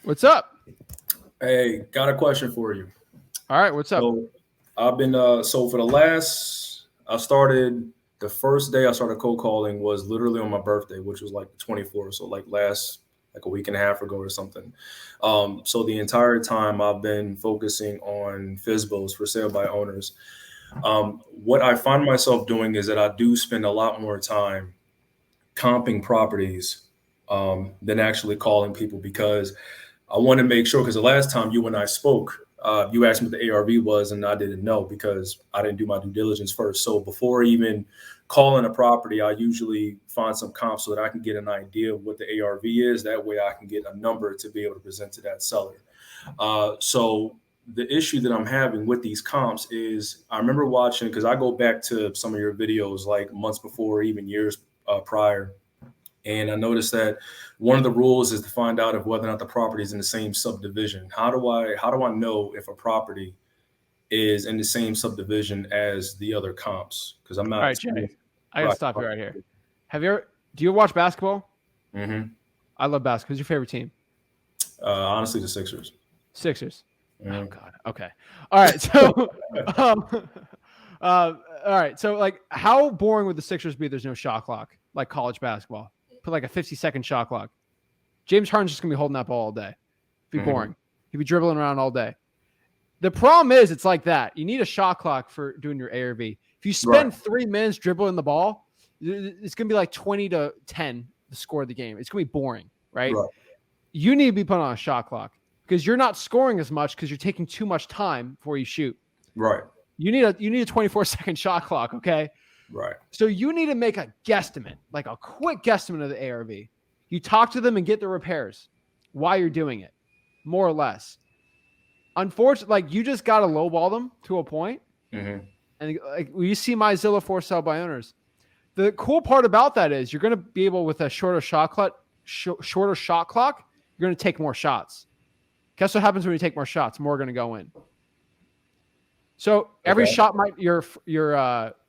What's up? Hey, got a question for you. All right, what's up? So I've been so for the last I started the first day I started cold calling was literally on my birthday, which was like the 24th, so like last like a week and a half ago or something. So the entire time I've been focusing on FISBOs for sale by owners. What I find myself doing is that I do spend a lot more time comping properties than actually calling people because I want to make sure because the last time you and I spoke, you asked me what the ARV was, and I didn't know because I didn't do my due diligence first. So before even calling a property, I usually find some comps so that I can get an idea of what the ARV is. That way, I can get a number to be able to present to that seller. So the issue that I'm having with these comps is I remember watching because I go back to some of your videos like months before, even years prior. And I noticed that one of the rules is to find out if whether or not the property is in the same subdivision. How do I know if a property is in the same subdivision as the other comps? Because I'm All not right, Jay, I gotta right. stop you right here. Do you watch basketball? Hmm. I love basketball. Who's your favorite team? Honestly, the Sixers. Sixers. Oh Mhm. God. Okay. All right. So, um, all right. So, like, how boring would the Sixers be? There's no shot clock, like college basketball. Put like a 50-second shot clock. James Harden's just gonna be holding that ball all day. It'd be Mhm. boring. He'd be dribbling around all day. The problem is, it's like that. You need a shot clock for doing your ARV. If you Right. spend 3 minutes dribbling the ball, it's going to be like 20-10 the score of the game. It's going to be boring, right? Right. You need to be put on a shot clock because you're not scoring as much because you're taking too much time before you shoot. Right. You need a 24-second shot clock, okay? Right. So you need to make a guesstimate, like a quick guesstimate of the ARV. You talk to them and get the repairs while you're doing it, more or less. Unfortunately, like you just got to lowball them to a point. Hmm. And like when you see my Zillow for sale by owners, the cool part about that is you're going to be able with a shorter shot clock, you're going to take more shots. Guess what happens when you take more shots? More are going to go in. So every Okay. shot might your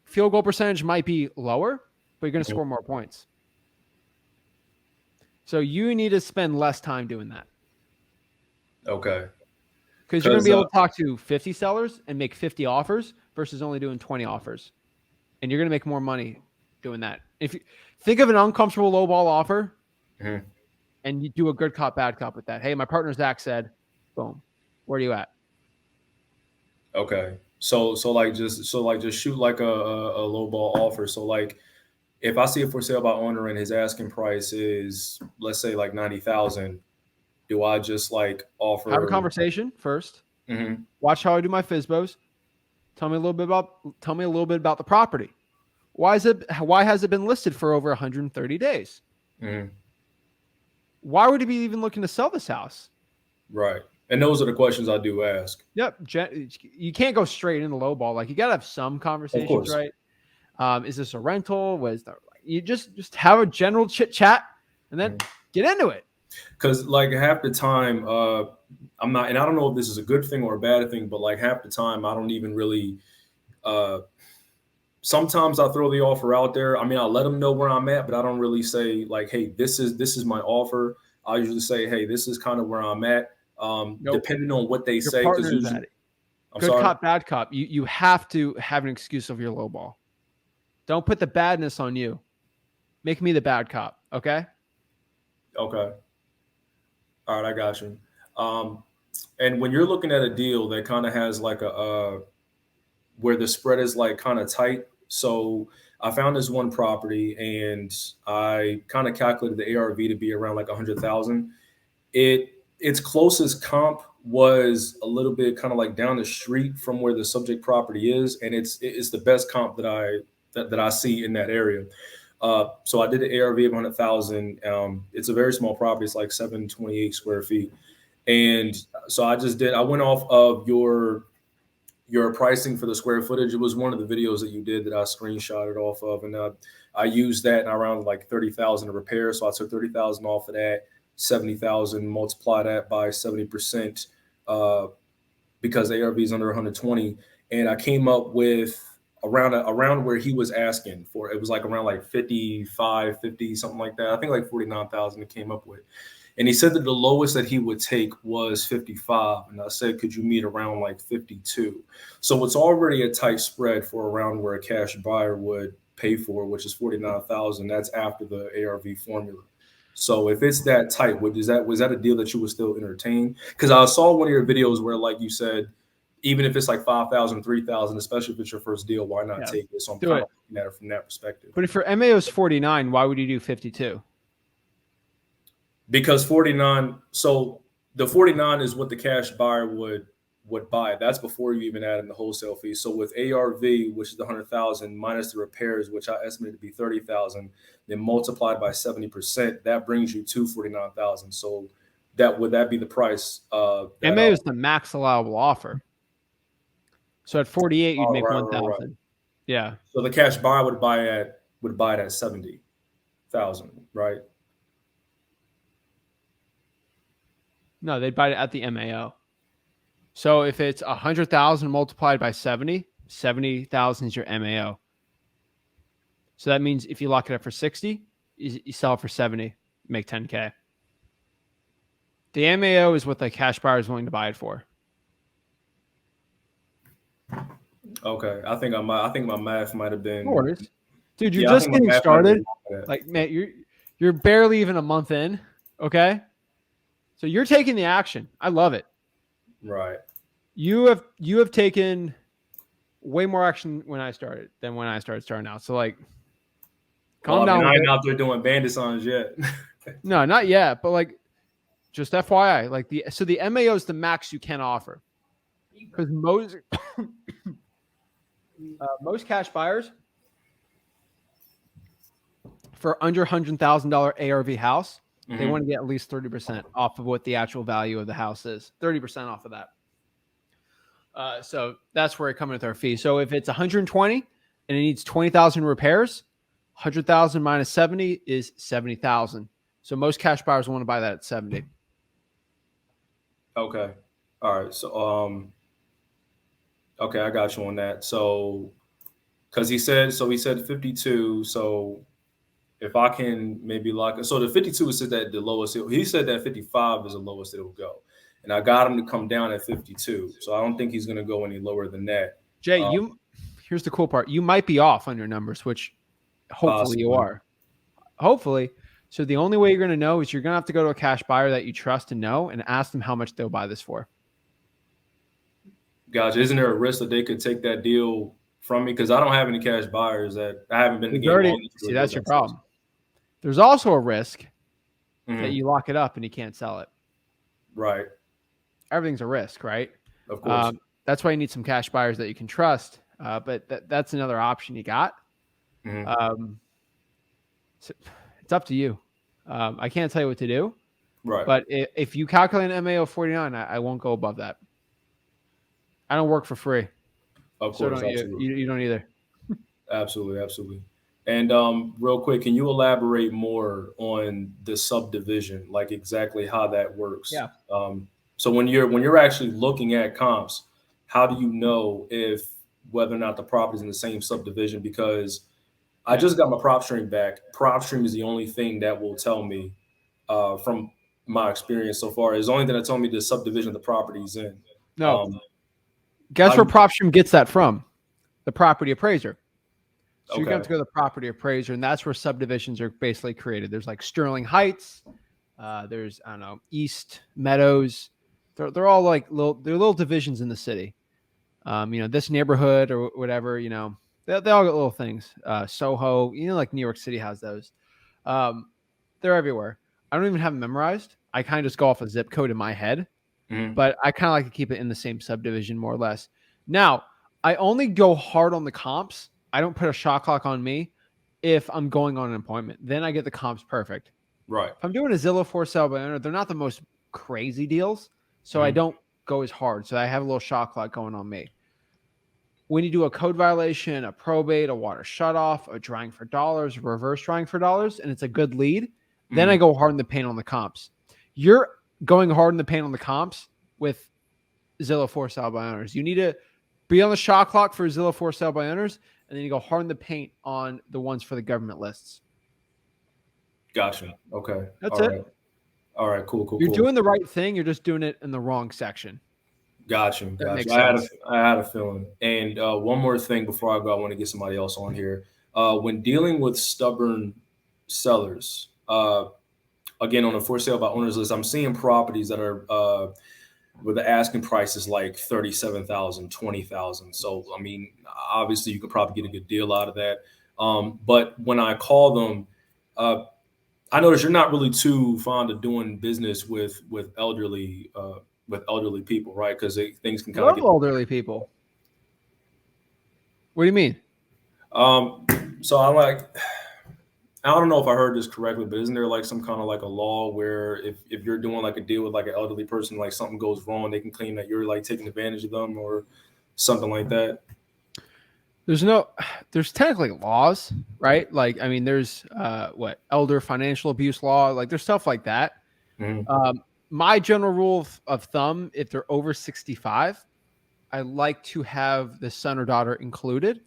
field goal percentage might be lower, but you're going to Mhm. score more points. So you need to spend less time doing that Okay. because you're going to Because be able to talk to 50 sellers and make 50 offers versus only doing 20 offers. And you're going to make more money doing that. If you think of an uncomfortable low ball offer and you do a good cop, bad cop with that. Hey, my partner Zach said, boom, where are you at? okay. So like just shoot like a low ball offer. So like if I see it for sale by owner and his asking price is let's say like 90,000, do I just like Have a offer? conversation first. Hmm. Watch how I do my FISBOs. Tell me a little bit about the property. Why has it been listed for over 130 days? Hmm. Why would he be even looking to sell this house? Right. And those are the questions I do ask. Yep. You can't go straight into low ball. Like you got to have some Of conversations, course. right? Is this a rental? You just have a general chit chat and then get into it. Because like half the time, I'm not, and I don't know if this is a good thing or a bad thing, but like half the time, I don't even really. Uh, Sometimes I throw the offer out there. I mean, I let them know where I'm at, but I don't really say like, "Hey, this is my offer." I usually say, "Hey, this is kind of where I'm at," Nope. depending on what they Your say. Because partner is usually, at it. I'm Good sorry. cop, bad cop. You have to have an excuse of your low ball. Don't put the badness on you. Make me the bad cop. Okay. Okay, all right, I got you. Um, and when you're looking at a deal that kind of has like a where the spread is like kind of tight. So I found this one property and I kind of calculated the ARV to be around like 100,000. Its closest comp was a little bit kind of like down the street from where the subject property is, and it's the best comp that I see in that area. So I did the ARV of 100,000. It's a very small property. It's like 728 square feet, and so I went off of your pricing for the square footage. It was one of the videos that you did that I screenshotted off of, and I used that and I around like 30,000 to repair. So I took 30,000 off of that, 70,000, multiply that by 70% because the ARV is under 120, and I came up with around where he was asking for. It was like around like 55, 50, something like that. I think like 49,000 it came up with. And he said that the lowest that he would take was 55. And I said, could you meet around like 52? So it's already a tight spread for around where a cash buyer would pay for, which is 49,000. That's after the ARV formula. So if it's that tight, was that a deal that you would still entertain? Because I saw one of your videos where, like you said, even if it's like 5,000, 3,000, especially if it's your first deal, why not take it? So I'm kind of looking at it from that perspective. But if your MAO is 49, why would you do 52? Because 49, so the 49 is what the cash buyer would buy. That's before you even add in the wholesale fee. So with ARV, which is the 100,000 minus the repairs, which I estimate to be 30,000, then multiplied by 70%, that brings you to 49,000. So would that be the price? MAO is the max allowable offer. So at 48, you'd make 1,000. Right. Yeah. So the cash buyer would buy it at 70,000, right? No, they'd buy it at the MAO. So if it's 100,000 multiplied by 70,000 is your MAO. So that means if you lock it up for 60, you sell it for 70, make 10K. The MAO is what the cash buyer is willing to buy it for. Okay, I think my math might have been. No worries. Dude, you're just getting started. Like, man, you're barely even a month in. Okay, so you're taking the action. I love it. Right. You have taken way more action when I started than when I starting out. So like, calm down. I ain't out there doing bandit songs yet. No, not yet. But like, just FYI, like the MAO is the max you can offer because most cash buyers for under $100,000 ARV house, they want to get at least 30% off of what the actual value of the house is. 30% off of that. So that's where it comes with our fee. So if it's 120 and it needs 20,000 repairs, 100,000 minus 70 is 70,000. So most cash buyers want to buy that at 70. Okay. All right. So okay, I got you on that. So because he said 52. So if I can maybe lock it, so the 52 said that the lowest, he said that 55 is the lowest it will go. And I got him to come down at 52. So I don't think he's going to go any lower than that. Jay, here's the cool part. You might be off on your numbers, which hopefully you are. Hopefully. So the only way you're going to know is you're going to have to go to a cash buyer that you trust and know and ask them how much they'll buy this for. Gotcha. Isn't there a risk that they could take that deal from me? Because I don't have any cash buyers that I haven't been in the game. See, that's your problem. There's also a risk that you lock it up and you can't sell it. Right. Everything's a risk, right? Of course. That's why you need some cash buyers that you can trust. But that's another option you got. So it's up to you. I can't tell you what to do. Right. But if you calculate an MAO 49, I won't go above that. I don't work for free. Of course. So you don't either. Absolutely. And real quick, can you elaborate more on the subdivision, like exactly how that works? Yeah. So when you're actually looking at comps, how do you know whether or not the property is in the same subdivision? Because I just got my prop stream back. Prop stream is the only thing that will tell me from my experience so far. It's the only thing that told me the subdivision the property is in. No. Guess where prop stream gets that from? The property appraiser. So you're going to have to go to the property appraiser, and that's where subdivisions are basically created. There's like Sterling Heights. There's, I don't know, East Meadows. They're all like little divisions in the city. This neighborhood or whatever, they all get little things. Soho, like New York City has those. They're everywhere. I don't even have them memorized. I kind of just go off a zip code in my head, but I kind of like to keep it in the same subdivision more or less. Now, I only go hard on the comps. I don't put a shot clock on me if I'm going on an appointment. Then I get the comps perfect. Right. If I'm doing a Zillow for sale by owner, they're not the most crazy deals, so I don't go as hard. So I have a little shot clock going on me. When you do a code violation, a probate, a water shutoff, a drying for dollars, a reverse drying for dollars, and it's a good lead, then I go hard in the paint on the comps. You're going hard in the paint on the comps with Zillow for sale by owners. You need to be on the shot clock for Zillow for sale by owners, and then you go hard in the paint on the ones for the government lists. Gotcha. Okay. That's it. All right, cool, cool, You're cool. doing the right thing. You're just doing it in the wrong section. Got you, That got you. makes sense. I had a feeling. And one more thing before I go, I want to get somebody else on here. When dealing with stubborn sellers, again on a for sale by owners list, I'm seeing properties that are where the asking price is like 37,000, 20,000. So I mean, obviously you could probably get a good deal out of that. But when I call them, uh, I notice you're not really too fond of doing business with elderly people, right? Because things can kind of Love get. elderly people. What do you mean? Um, so I like. I don't know if I heard this correctly, but isn't there like some kind of like a law where if you're doing like a deal with like an elderly person, like something goes wrong, they can claim that you're like taking advantage of them or something like that? There's technically laws, right? Like, I mean, there's what elder financial abuse law, like there's stuff like that. Mm-hmm. My general rule of thumb, if they're over 65, I like to have the son or daughter included.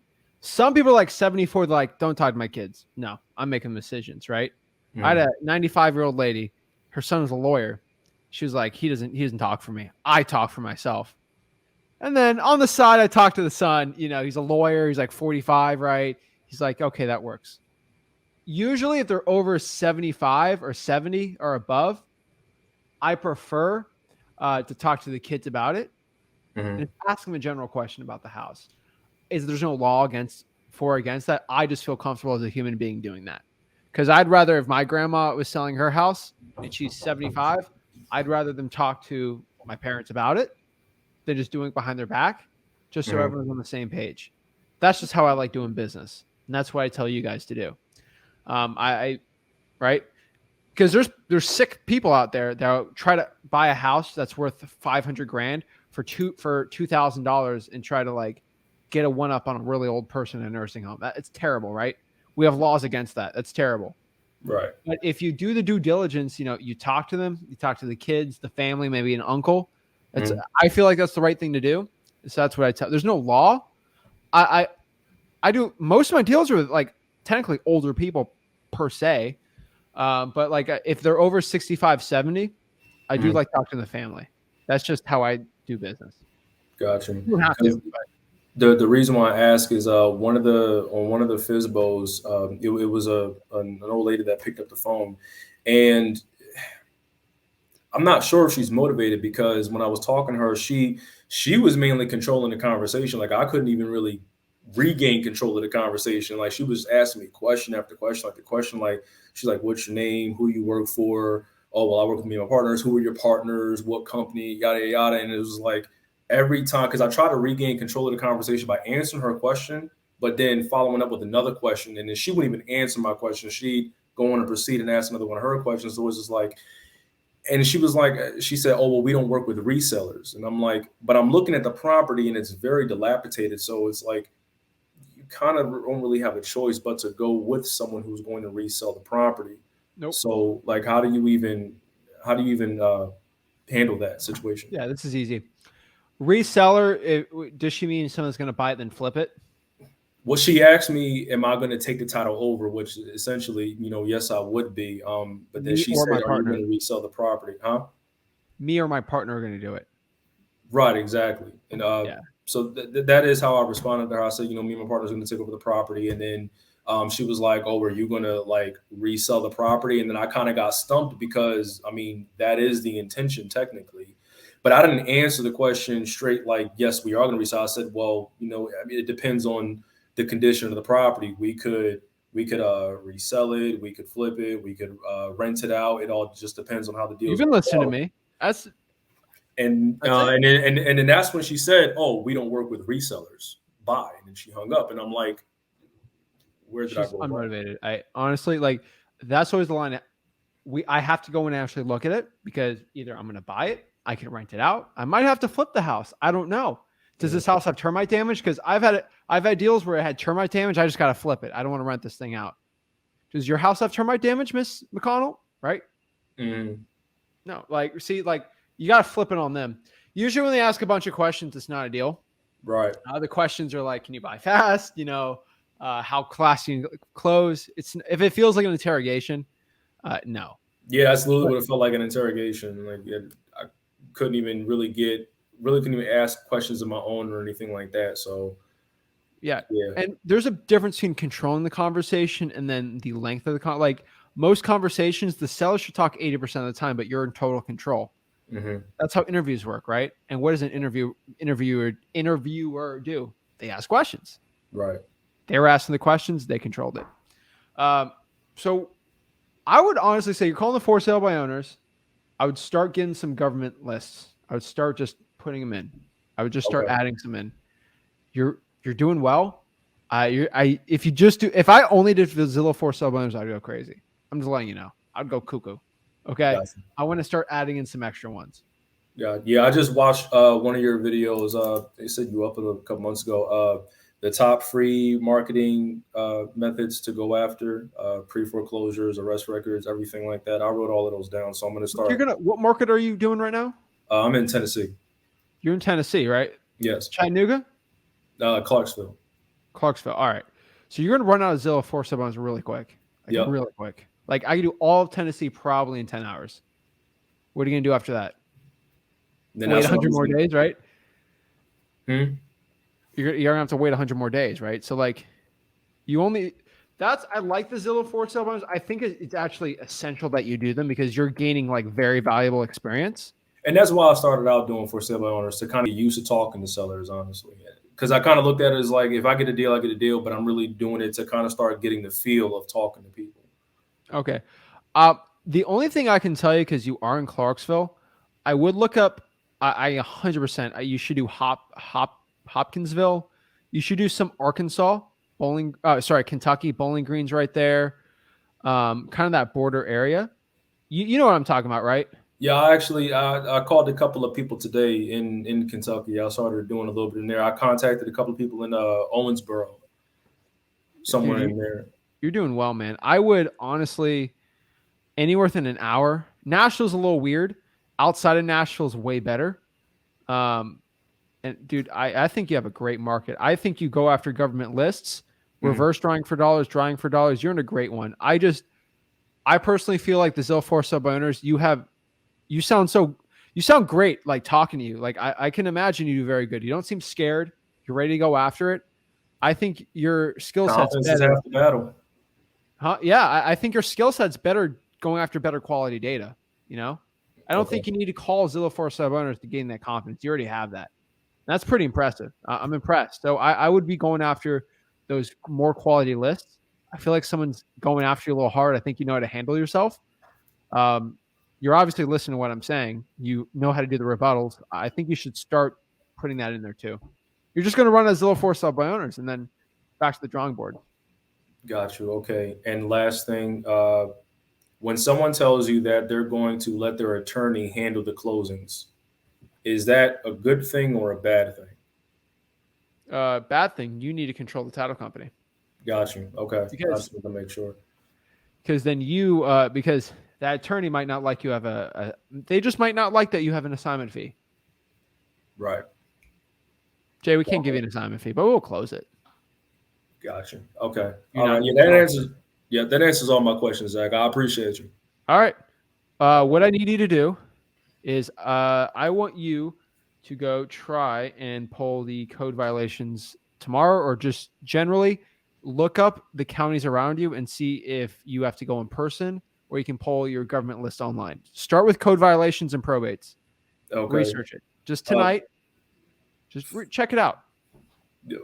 Some people are like 74, they're like, don't talk to my kids. No, I'm making decisions, right? I had Mm-hmm. a 95-year-old lady, her son was a lawyer. She was like, he doesn't talk for me. I talk for myself. And then on the side, I talked to the son. He's a lawyer. He's like 45, right? He's like, okay, that works. Usually, if they're over 75 or 70 or above, I prefer to talk to the kids about it Mm-hmm. and ask them a general question about the house. There's no law against that. I just feel comfortable as a human being doing that. Because I'd rather, if my grandma was selling her house and she's 75, I'd rather them talk to my parents about it than just doing it behind their back, just so Mm-hmm. everyone's on the same page. That's just how I like doing business. And that's what I tell you guys to do. I right? Because there's sick people out there that try to buy a house that's worth 500 grand for $2,000 and try to like get a one up on a really old person in a nursing home. It's terrible, right? We have laws against that. That's terrible. Right. But if you do the due diligence, you talk to them, you talk to the kids, the family, maybe an uncle. That's Mm-hmm. I feel like that's the right thing to do. So that's what I tell. There's no law. I I do most of my deals are with like technically older people per se. But like if they're over 65, 70, I do Mm-hmm. like talking to the family. That's just how I do business. Gotcha. You don't have to. 'Cause the reason why I ask is one of the FISBOs, it was an old lady that picked up the phone, and I'm not sure if she's motivated because when I was talking to her, she was mainly controlling the conversation. Like I couldn't even really regain control of the conversation. Like she was asking me question after question, like the question like she's like, "What's your name? Who you work for?" "Oh, well, I work with me and my partners. Who are your partners? What company?" Yada yada yada. And it was like every time because I tried to regain control of the conversation by answering her question, but then following up with another question, and then she wouldn't even answer my question. She'd go on and proceed and ask another one of her questions. So it was just like and she was like, she said, "Oh, well, we don't work with resellers." And I'm like, but I'm looking at the property and it's very dilapidated. So it's like, you kind of don't really have a choice but to go with someone who's going to resell the property. Nope. So like, how do you even handle that situation? Yeah, this is easy. Reseller, does she mean someone's going to buy it then flip it? Well, she asked me, "Am I going to take the title over?" Which essentially, yes, I would be. But then Me she or said, my "Are you partner? going to resell the property?" Huh? Me or my partner are going to do it. Right, exactly. And Yeah. so that is how I responded to her. I said, me and my partner's going to take over the property. And then she was like, "Oh, are you going to like resell the property?" And then I kind of got stumped because, I mean, that is the intention technically. But I didn't answer the question straight like, "Yes, we are going to resell." I said, "Well, I mean, it depends on the condition of the property. We could resell it, we could flip it, we could rent it out. It all just depends on how the You've deal's been going to listening to go." me. That's And that's it. then that's when she said, "Oh, we don't work with resellers. Bye." And then she hung up, and I'm like, "Where did I She's go wrong?" unmotivated. I honestly like that's always the line. I have to go and actually look at it because either I'm going to buy it, I can rent it out, I might have to flip the house. I don't know. Does Mhm. this house have termite damage? Because I've had deals where it had termite damage. I just got to flip it. I don't want to rent this thing out. Does your house have termite damage, Miss McConnell? Right? Mhm. No. Like, see, like you got to flip it on them. Usually, when they ask a bunch of questions, it's not a deal. Right. The questions are like, can you buy fast? How classy you close? It's if it feels like an interrogation, no. Yeah, that's literally what it felt like an interrogation. Like I couldn't even really couldn't even ask questions of my own or anything like that. So Yeah. yeah. And there's a difference between controlling the conversation and then the length of the like most conversations, the seller should talk 80% of the time, but you're in total control. Mm-hmm. That's how interviews work, right? And what does an interviewer do? They ask questions. Right. They were asking the questions, they controlled it. So I would honestly say you're calling the for sale by owners. I would start getting some government lists. I would start just putting them in. I would just start Okay. adding some in. You're doing well. If I only did Zillow for sale by owners, I'd go crazy. I'm just letting you know. I'd go cuckoo. Okay. Gotcha. I want to start adding in some extra ones. Yeah, yeah. I just watched one of your videos. They said you uploaded a couple months ago. The top free marketing methods to go after pre foreclosures, arrest records, everything like that. I wrote all of those down, so I'm going to start. What market are you doing right now? I'm in Tennessee. You're in Tennessee, right? Yes, Chattanooga? Clarksville. Clarksville. All right. So you're going to run out of Zillow for sale by owners really quick. Like Yep. really quick. Like I can do all of Tennessee probably in 10 hours. What are you going to do after that? Then Wait that's what 100 more days, right? Hmm? You're going to have to wait 100 more days, right? So like I like the Zillow for sale bonus. I think it's actually essential that you do them because you're gaining like very valuable experience. And that's why I started out doing for sale by owners to kind of get used to talking to sellers, honestly. Because I kind of looked at it as like, if I get a deal, I get a deal, but I'm really doing it to kind of start getting the feel of talking to people. Okay. The only thing I can tell you, because you are in Clarksville, I would look up. I 100%. You should do Hopkinsville. You should do some Arkansas Kentucky Bowling Green's right there. Kind of that border area. You know what I'm talking about, right? Yeah, I called a couple of people today in Kentucky. I started doing a little bit in there. I contacted a couple of people in Owensboro, somewhere Dude, in there. you're doing well, man. I would honestly anywhere within an hour. Nashville's a little weird. Outside of Nashville's way better. And dude, I think you have a great market. I think you go after government lists, reverse drawing for dollars, drawing for dollars. You're in a great one. I personally feel like the Zillow for sub owners, you sound great like talking to you. Like I can imagine you do very good. You don't seem scared. You're ready to go after it. I think your skill set's Confidence is better. half the battle. Huh? Yeah, I think your skill set's better going after better quality data. You know, I don't think you need to call Zillow for sub owners to gain that confidence. You already have that. That's pretty impressive. I'm impressed. So I would be going after those more quality lists. I feel like someone's going after you a little hard. I think you know how to handle yourself. You're obviously listening to what I'm saying. You know how to do the rebuttals. I think you should start putting that in there too. You're just going to run a Zillow for sub by owners and then back to the drawing board. Got you. Okay. And last thing, when someone tells you that they're going to let their attorney handle the closings, is that a good thing or a bad thing? Bad thing. You need to control the title company. Got you. Okay. Because, I just want to make sure. Because then because that attorney might not like you have they just might not like that you have an assignment fee. Right. Jay, we can't give you an assignment fee, but we'll close it. Gotcha. Okay. You're all right. Yeah, that answers all my questions, Zach. I appreciate you. All right. What I need you to do is I want you to go try and pull the code violations tomorrow, or just generally look up the counties around you and see if you have to go in person or you can pull your government list online. Start with code violations and probates. Okay. Research it. Just tonight. Check it out.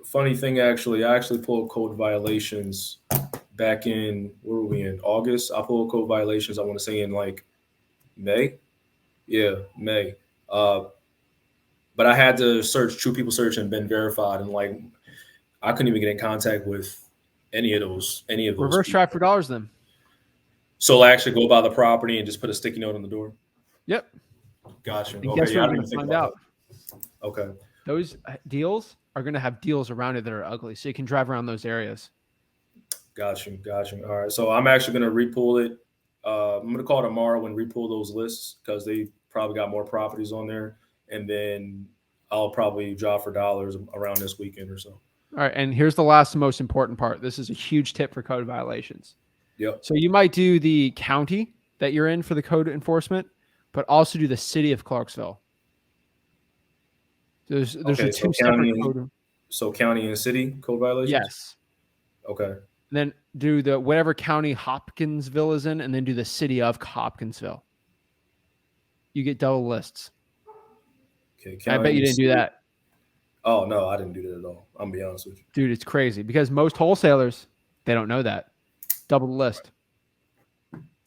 Funny thing, actually, I actually pulled code violations back in, where were we in? August. I pulled code violations, I want to say in like May. Yeah, May. But I had to search True People Search and been verified, and like I couldn't even get in contact with any of those. Reverse track for dollars then. So I actually go by the property and just put a sticky note on the door. Yep. Gotcha. And guess what you're going to find out? Okay. Those deals are going to have deals around it that are ugly, so you can drive around those areas. Gotcha. All right. So I'm actually going to repull it. I'm going to call tomorrow and repull those lists because they probably got more properties on there. And then I'll probably drive for dollars around this weekend or so. All right. And here's the last most important part. This is a huge tip for code violations. Yep. So you might do the county that you're in for the code enforcement, but also do the city of Clarksville. There's Okay, the two separate code. so county and city code violations? Yes. Okay. And then do the whatever county Hopkinsville is in, and then do the city of Hopkinsville. You get double lists. Okay. I bet you didn't do that. Oh no, I didn't do that at all. I'm gonna be honest with you. Dude, it's crazy because most wholesalers, they don't know that. Double the list.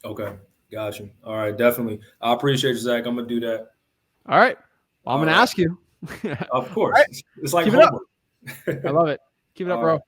Okay. Got you. All right, definitely. I appreciate you, Zach. I'm gonna do that. All right. Well, I'm going to ask you. Of course. Right. It's like Keep it up. homework. I love it. Keep it up, All bro. right.